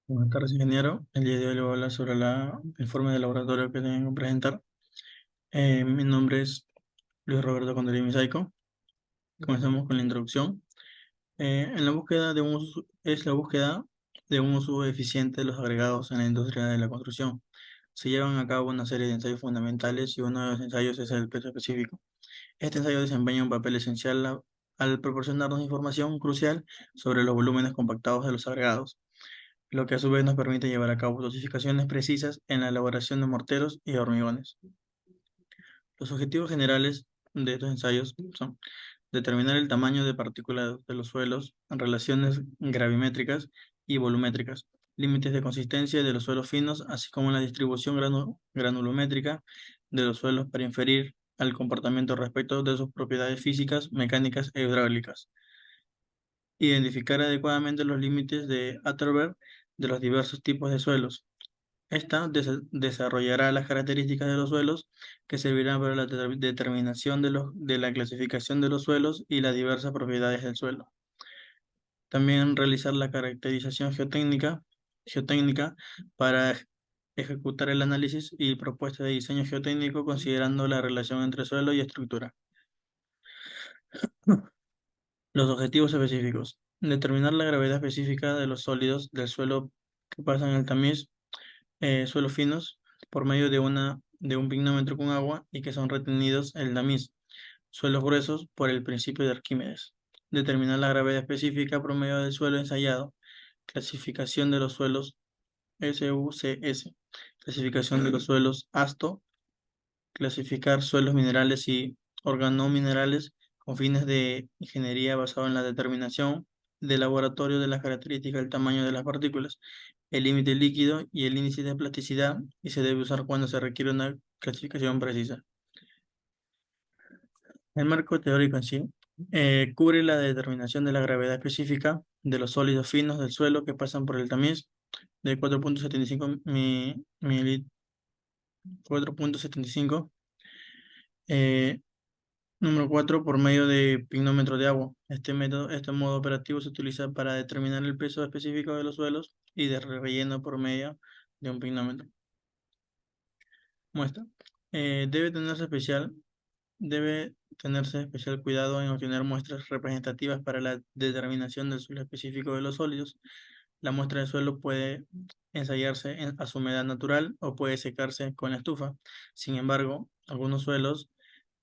Buenas tardes, ingeniero. El día de hoy le voy a hablar sobre el informe de laboratorio que tengo que presentar. Mi nombre es Luis Roberto Condelí Misaico. Comenzamos con la introducción. En la búsqueda de es la búsqueda de un uso eficiente de los agregados en la industria de la construcción. Se llevan a cabo una serie de ensayos fundamentales y uno de los ensayos es el peso específico. Este ensayo desempeña un papel esencial al proporcionarnos información crucial sobre los volúmenes compactados de los agregados, lo que a su vez nos permite llevar a cabo dosificaciones precisas en la elaboración de morteros y hormigones. Los objetivos generales de estos ensayos son determinar el tamaño de partículas de los suelos, relaciones gravimétricas y volumétricas, límites de consistencia de los suelos finos, así como la distribución granulométrica de los suelos para inferir al comportamiento respecto de sus propiedades físicas, mecánicas e hidráulicas. Identificar adecuadamente los límites de Atterberg de los diversos tipos de suelos. Esta desarrollará las características de los suelos que servirán para la determinación de la clasificación de los suelos y las diversas propiedades del suelo. También realizar la caracterización geotécnica para ejecutar el análisis y propuesta de diseño geotécnico considerando la relación entre suelo y estructura. Los objetivos específicos. Determinar la gravedad específica de los sólidos del suelo que pasan el tamiz, suelos finos, por medio de un pignómetro con agua y que son retenidos en el tamiz. Suelos gruesos por el principio de Arquímedes. Determinar la gravedad específica promedio del suelo ensayado. Clasificación de los suelos SUCS. Clasificación de los suelos ASTO. Clasificar suelos minerales y organominerales con fines de ingeniería basado en la determinación de laboratorio de las características del tamaño de las partículas, el límite líquido y el índice de plasticidad, y se debe usar cuando se requiere una clasificación precisa. El marco teórico en sí cubre la determinación de la gravedad específica de los sólidos finos del suelo que pasan por el tamiz de 4.75 4.75. Número 4, por medio de pignómetro de agua. Este modo operativo se utiliza para determinar el peso específico de los suelos y de relleno por medio de un pignómetro. Muestra. Eh, debe tenerse especial, debe tenerse especial cuidado en obtener muestras representativas para la determinación del suelo específico de los sólidos. La muestra de suelo puede ensayarse a su humedad natural o puede secarse con la estufa. Sin embargo, algunos suelos,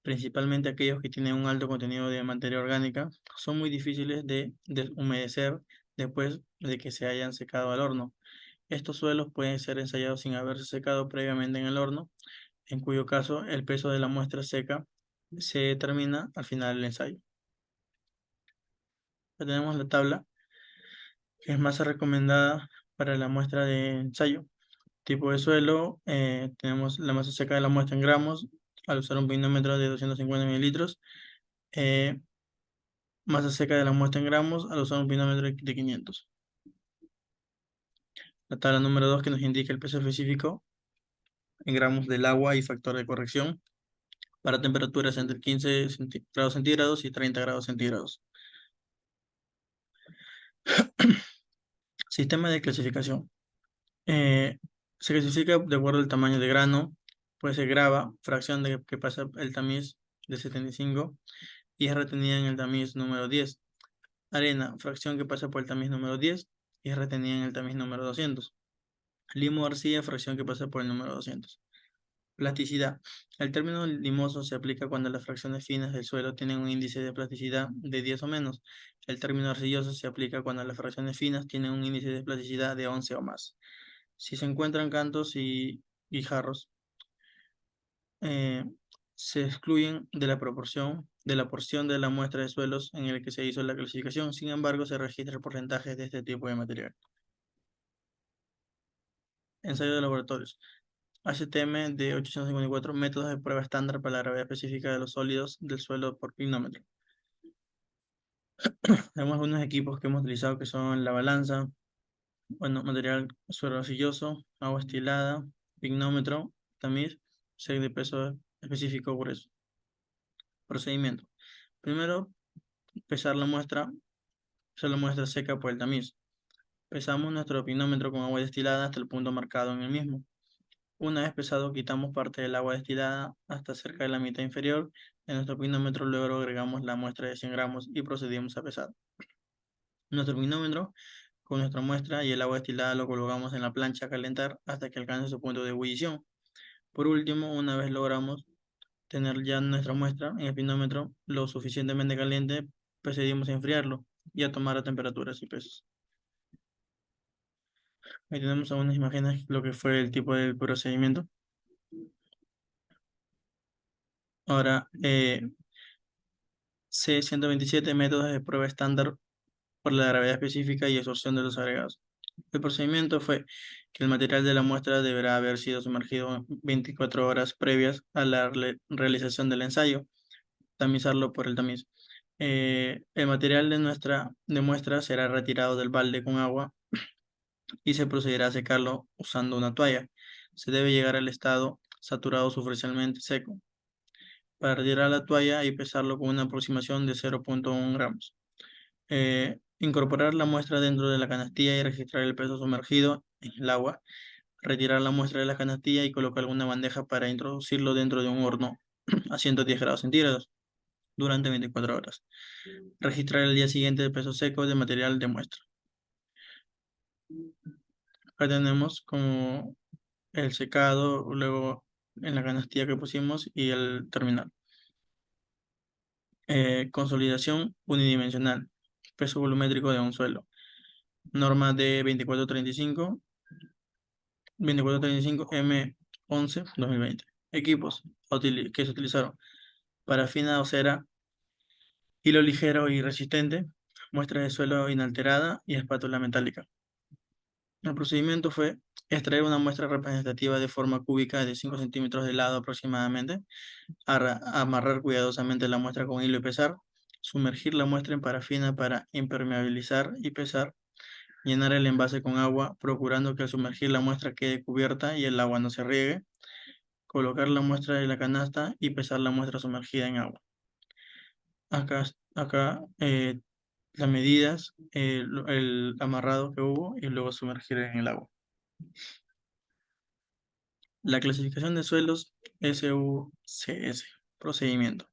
principalmente aquellos que tienen un alto contenido de materia orgánica, son muy difíciles de deshumedecer después de que se hayan secado al horno. Estos suelos pueden ser ensayados sin haberse secado previamente en el horno, en cuyo caso el peso de la muestra seca se determina al final del ensayo. Ya tenemos la tabla, que es más recomendada para la muestra de ensayo. Tipo de suelo, tenemos la masa seca de la muestra en gramos, al usar un pinómetro de 250 mililitros. Eh, Masa seca de la muestra en gramos, al usar un pinómetro de 500. La tabla número 2 que nos indica el peso específico en gramos del agua y factor de corrección para temperaturas entre 15 grados centígrados y 30 grados centígrados. Sistema de clasificación. Eh, Se clasifica de acuerdo al tamaño de grano, pues se grava, fracción de que pasa el tamiz de 75 y es retenida en el tamiz número 10. Arena, fracción que pasa por el tamiz número 10 y es retenida en el tamiz número 200. Limo arcilla, fracción que pasa por el número 200. Plasticidad. El término limoso se aplica cuando las fracciones finas del suelo tienen un índice de plasticidad de 10 o menos. El término arcilloso se aplica cuando las fracciones finas tienen un índice de plasticidad de 11 o más. Si se encuentran cantos y guijarros, eh, se excluyen de la porción de la muestra de suelos en el que se hizo la clasificación. Sin embargo, se registran porcentajes de este tipo de material. Ensayo de laboratorios. HTM de 854 métodos de prueba estándar para la gravedad específica de los sólidos del suelo por pignómetro. Tenemos algunos equipos que hemos utilizado que son la balanza, bueno, material suero arcilloso, agua estilada, pignómetro, tamiz, set de peso específico grueso. Procedimiento. Primero, pesar la muestra seca por el tamiz. Pesamos nuestro pinómetro con agua destilada hasta el punto marcado en el mismo. Una vez pesado, quitamos parte del agua destilada hasta cerca de la mitad inferior de nuestro pinómetro, luego agregamos la muestra de 100 gramos y procedimos a pesar. Nuestro pinómetro con nuestra muestra y el agua destilada lo colocamos en la plancha a calentar hasta que alcance su punto de ebullición. Por último, una vez logramos tener ya nuestra muestra en el pinómetro lo suficientemente caliente, procedimos a enfriarlo y a tomar a temperaturas y pesos. Ahí tenemos algunas imágenes lo que fue el tipo de procedimiento. Ahora, C127 métodos de prueba estándar por la gravedad específica y absorción de los agregados. El procedimiento fue que el material de la muestra deberá haber sido sumergido 24 horas previas a la realización del ensayo, tamizarlo por el tamiz. El material de muestra será retirado del balde con agua y se procederá a secarlo usando una toalla. Se debe llegar al estado saturado superficialmente seco. Para retirar la toalla y pesarlo con una aproximación de 0,1 gramos. Incorporar la muestra dentro de la canastilla y registrar el peso sumergido en el agua. Retirar la muestra de la canastilla y colocar una bandeja para introducirlo dentro de un horno a 110 grados centígrados durante 24 horas. Registrar el día siguiente el peso seco del material de muestra. Acá tenemos como el secado, luego en la canastilla que pusimos y el terminal. Consolidación unidimensional. Peso volumétrico de un suelo. Norma de 2435 M11 2020. Equipos que se utilizaron: parafina o cera, hilo ligero y resistente, muestra de suelo inalterada y espátula metálica. El procedimiento fue extraer una muestra representativa de forma cúbica de 5 centímetros de lado aproximadamente, amarrar cuidadosamente la muestra con hilo y pesar, sumergir la muestra en parafina para impermeabilizar y pesar, llenar el envase con agua, procurando que al sumergir la muestra quede cubierta y el agua no se riegue, colocar la muestra en la canasta y pesar la muestra sumergida en agua. Acá las medidas, el amarrado que hubo y luego sumergir en el agua. La clasificación de suelos SUCS. Procedimiento.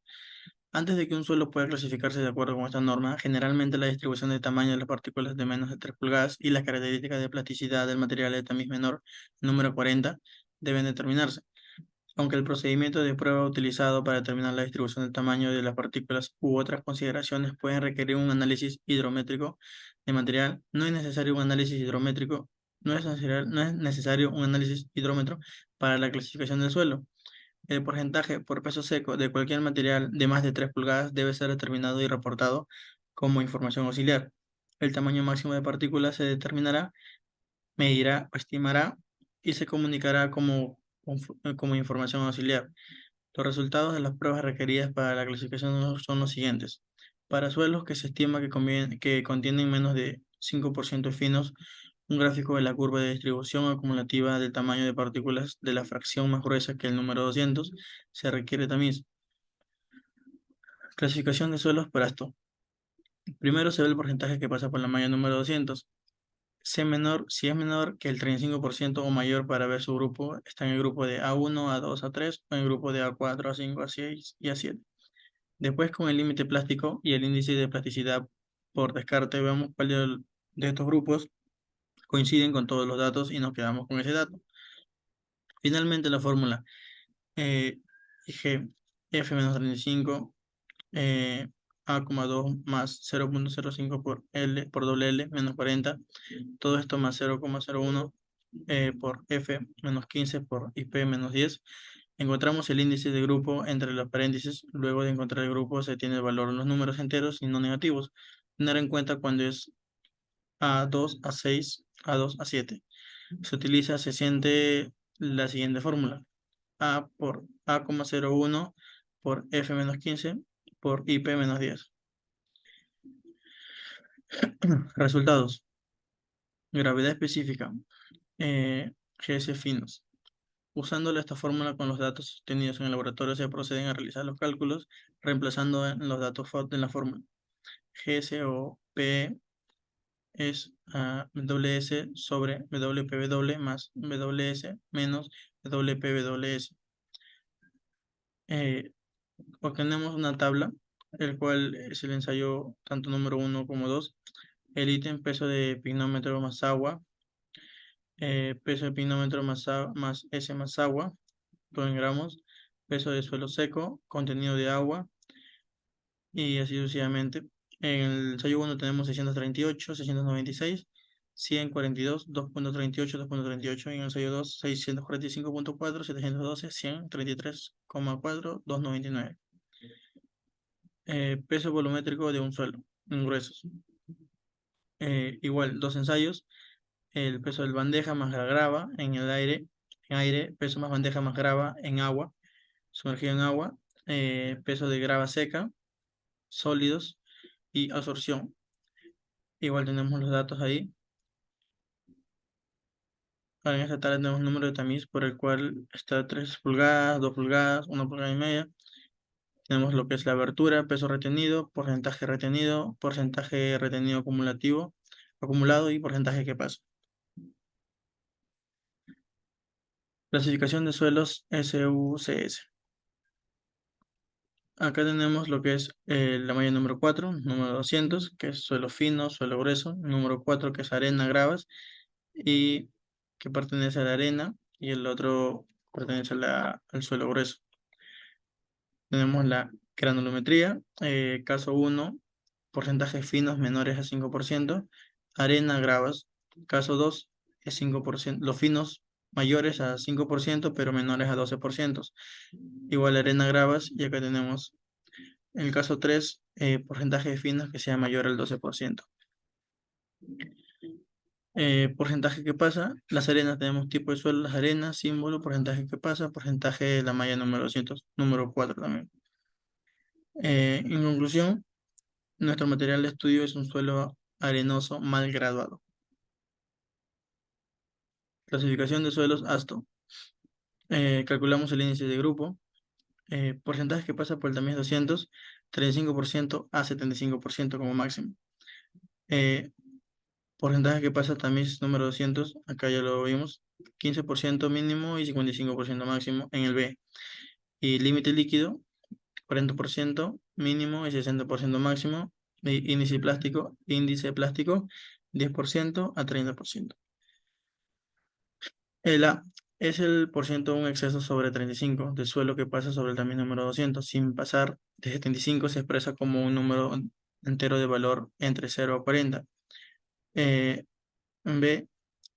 Antes de que un suelo pueda clasificarse de acuerdo con esta norma, generalmente la distribución de tamaño de las partículas de menos de 3 pulgadas y las características de plasticidad del material de tamiz menor, número 40, deben determinarse. Aunque el procedimiento de prueba utilizado para determinar la distribución del tamaño de las partículas u otras consideraciones pueden requerir un análisis hidrométrico de material, no es necesario un análisis hidrométrico, no es necesario un análisis hidrómetro para la clasificación del suelo. El porcentaje por peso seco de cualquier material de más de 3 pulgadas debe ser determinado y reportado como información auxiliar. El tamaño máximo de partículas se determinará, medirá o estimará y se comunicará como información auxiliar. Los resultados de las pruebas requeridas para la clasificación son los siguientes. Para suelos que se estima que contienen menos de 5% finos, un gráfico de la curva de distribución acumulativa del tamaño de partículas de la fracción más gruesa que el número 200 se requiere tamiz. Clasificación de suelos por Asto. Primero se ve el porcentaje que pasa por la malla número 200. Si es menor que el 35% o mayor para ver su grupo, está en el grupo de A1, A2, A3 o en el grupo de A4, A5, A6 y A7. Después, con el límite plástico y el índice de plasticidad por descarte, vemos cuál de estos grupos coinciden con todos los datos y nos quedamos con ese dato. Finalmente, la fórmula G F-35 A,2 más 0,05 por L por doble L menos 40, todo esto más 0,01 por F menos 15 por IP menos 10. Encontramos el índice de grupo entre los paréntesis. Luego de encontrar el grupo se tiene el valor en los números enteros y no negativos. Tener en cuenta cuando es A2, A6, A2, A7. Se siente la siguiente fórmula. A por A,01 por F menos 15 por IP menos 10. Resultados. Gravedad específica. GS finos. Usando esta fórmula con los datos obtenidos en el laboratorio se proceden a realizar los cálculos reemplazando en los datos en la fórmula. GS o P es WS sobre WPW más WS menos WPWS. Obtenemos una tabla, el cual es el ensayo tanto número 1 como 2. El ítem peso de pignómetro más agua, peso de pignómetro más S más agua, todo en gramos, peso de suelo seco, contenido de agua y así sucesivamente. En el ensayo 1 tenemos 638, 696, 142, 2.38, 2.38. En el ensayo 2, 645.4, 712, 100, 33,4, 299. Peso volumétrico de un suelo en gruesos. Igual, dos ensayos. El peso del bandeja más la grava en el aire, peso más bandeja más grava en agua, sumergido en agua, peso de grava seca, sólidos y absorción. Igual tenemos los datos ahí. Ahora en esta tabla tenemos el número de tamiz por el cual está 3 pulgadas, 2 pulgadas, 1,5 pulgadas. Tenemos lo que es la abertura, peso retenido, porcentaje retenido acumulativo, acumulado y porcentaje que pasa. Clasificación de suelos SUCS. Acá tenemos lo que es la malla número 4, número 200, que es suelo fino, suelo grueso. Número 4, que es arena, gravas, y que pertenece a la arena, y el otro pertenece al suelo grueso. Tenemos la granulometría, caso 1, porcentajes finos menores a 5%, arena, gravas. Caso 2 es 5%, los finos mayores a 5%, pero menores a 12%. Igual arena, gravas, y acá tenemos el caso 3, porcentaje de finos que sea mayor al 12%. Porcentaje que pasa, las arenas tenemos tipo de suelo, las arenas, símbolo, porcentaje que pasa, porcentaje de la malla número 200, número 4 también. En conclusión, nuestro material de estudio es un suelo arenoso mal graduado. Clasificación de suelos ASTO. Calculamos el índice de grupo. Porcentaje que pasa por el tamiz 200, 35% a 75% como máximo. Porcentaje que pasa tamiz número 200, acá ya lo vimos, 15% mínimo y 55% máximo en el B. Y límite líquido, 40% mínimo y 60% máximo. Y índice plástico, 10% a 30%. El A es el porciento de un exceso sobre 35 del suelo que pasa sobre el tamiz número 200. Sin pasar de 75 se expresa como un número entero de valor entre 0 a 40. B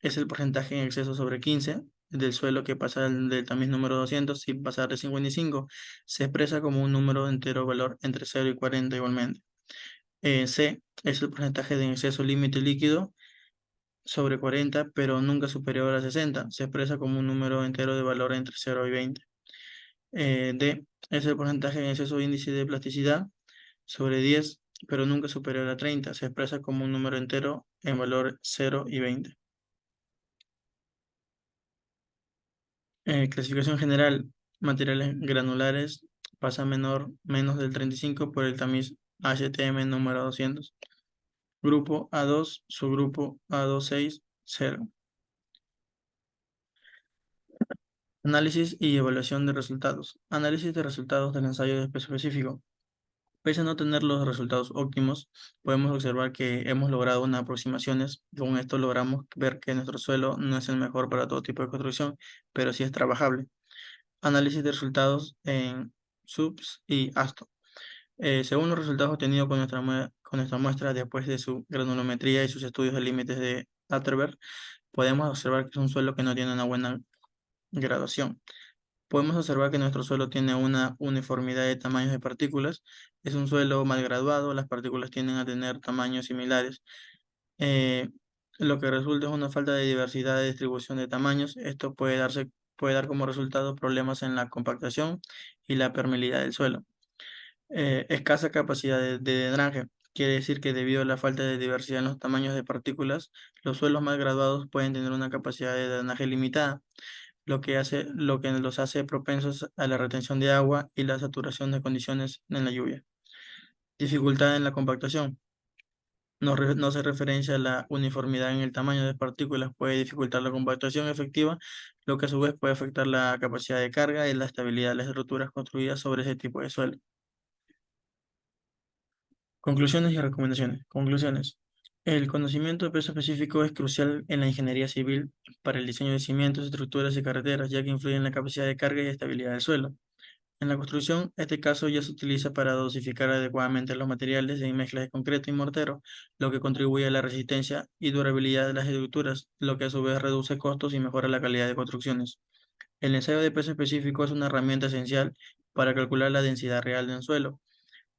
es el porcentaje en exceso sobre 15 del suelo que pasa del tamiz número 200 sin pasar de 55. Se expresa como un número entero valor entre 0 y 40 igualmente. C es el porcentaje de exceso límite líquido sobre 40, pero nunca superior a 60. Se expresa como un número entero de valor entre 0 y 20. D es el porcentaje en exceso índice de plasticidad sobre 10, pero nunca superior a 30. Se expresa como un número entero en valor 0 y 20. Clasificación general, materiales granulares, pasa menos del 35 por el tamiz HTM número 200. Grupo A2, subgrupo A26, 0. Análisis y evaluación de resultados. Análisis de resultados del ensayo de peso específico. Pese a no tener los resultados óptimos, podemos observar que hemos logrado unas aproximaciones. Con esto logramos ver que nuestro suelo no es el mejor para todo tipo de construcción, pero sí es trabajable. Análisis de resultados en SUBS y ASTO. Según los resultados obtenidos con nuestra muestra después de su granulometría y sus estudios de límites de Atterberg, podemos observar que es un suelo que no tiene una buena graduación. Podemos observar que nuestro suelo tiene una uniformidad de tamaños de partículas. Es un suelo mal graduado, las partículas tienden a tener tamaños similares. Eh, lo que resulta es una falta de diversidad de distribución de tamaños. Esto puede dar como resultado problemas en la compactación y la permeabilidad del suelo. Escasa capacidad de drenaje. Quiere decir que debido a la falta de diversidad en los tamaños de partículas, los suelos mal graduados pueden tener una capacidad de drenaje limitada, lo que los hace propensos a la retención de agua y la saturación de condiciones en la lluvia. Dificultad en la compactación. No hace referencia a la uniformidad en el tamaño de partículas, puede dificultar la compactación efectiva, lo que a su vez puede afectar la capacidad de carga y la estabilidad de las estructuras construidas sobre ese tipo de suelo. Conclusiones y recomendaciones. Conclusiones. El conocimiento de peso específico es crucial en la ingeniería civil para el diseño de cimientos, estructuras y carreteras, ya que influye en la capacidad de carga y estabilidad del suelo. En la construcción, este caso ya se utiliza para dosificar adecuadamente los materiales en mezclas de concreto y mortero, lo que contribuye a la resistencia y durabilidad de las estructuras, lo que a su vez reduce costos y mejora la calidad de construcciones. El ensayo de peso específico es una herramienta esencial para calcular la densidad real de un suelo,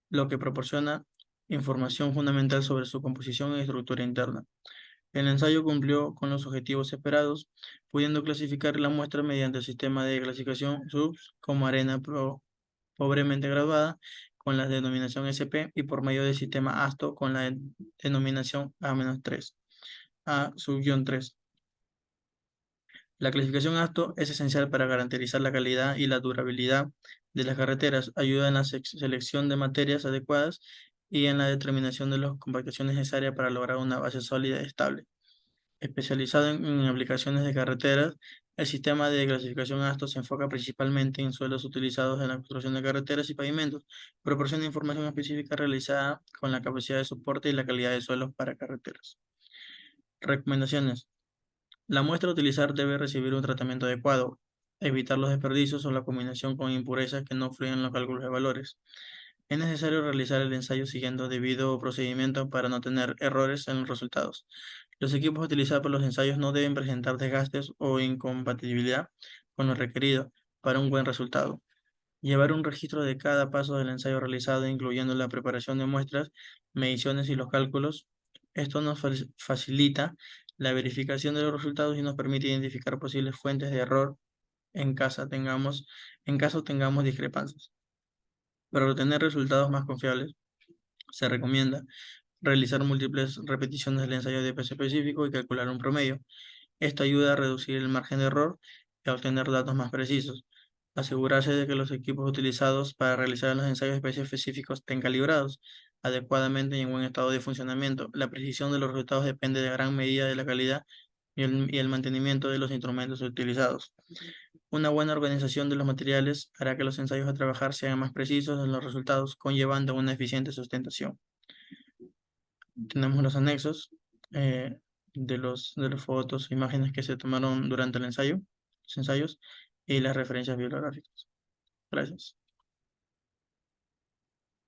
lo que proporciona información fundamental sobre su composición y estructura interna. El ensayo cumplió con los objetivos esperados, pudiendo clasificar la muestra mediante el sistema de clasificación SUBS como arena pobremente graduada con la denominación SP y por medio del sistema ASTO con la denominación A-3, A-3. La clasificación ASTO es esencial para garantizar la calidad y la durabilidad de las carreteras, ayuda en la selección de materias adecuadas y en la determinación de las compactaciones necesarias para lograr una base sólida y estable. Especializado en aplicaciones de carreteras, el sistema de clasificación ASTO se enfoca principalmente en suelos utilizados en la construcción de carreteras y pavimentos. Proporciona información específica realizada con la capacidad de soporte y la calidad de suelos para carreteras. Recomendaciones. La muestra a utilizar debe recibir un tratamiento adecuado, evitar los desperdicios o la combinación con impurezas que no fluyan en los cálculos de valores. Es necesario realizar el ensayo siguiendo debido procedimiento para no tener errores en los resultados. Los equipos utilizados por los ensayos no deben presentar desgastes o incompatibilidad con lo requerido para un buen resultado. Llevar un registro de cada paso del ensayo realizado, incluyendo la preparación de muestras, mediciones y los cálculos. Esto nos facilita la verificación de los resultados y nos permite identificar posibles fuentes de error en caso tengamos discrepancias. Para obtener resultados más confiables, se recomienda realizar múltiples repeticiones del ensayo de peso específico y calcular un promedio. Esto ayuda a reducir el margen de error y a obtener datos más precisos. Asegurarse de que los equipos utilizados para realizar los ensayos específicos estén calibrados adecuadamente y en buen estado de funcionamiento. La precisión de los resultados depende de gran medida de la calidad y el mantenimiento de los instrumentos utilizados. Una buena organización de los materiales hará que los ensayos a trabajar sean más precisos en los resultados, conllevando una eficiente sustentación. Tenemos los anexos de las fotos, imágenes que se tomaron durante el ensayo, los ensayos y las referencias bibliográficas. Gracias.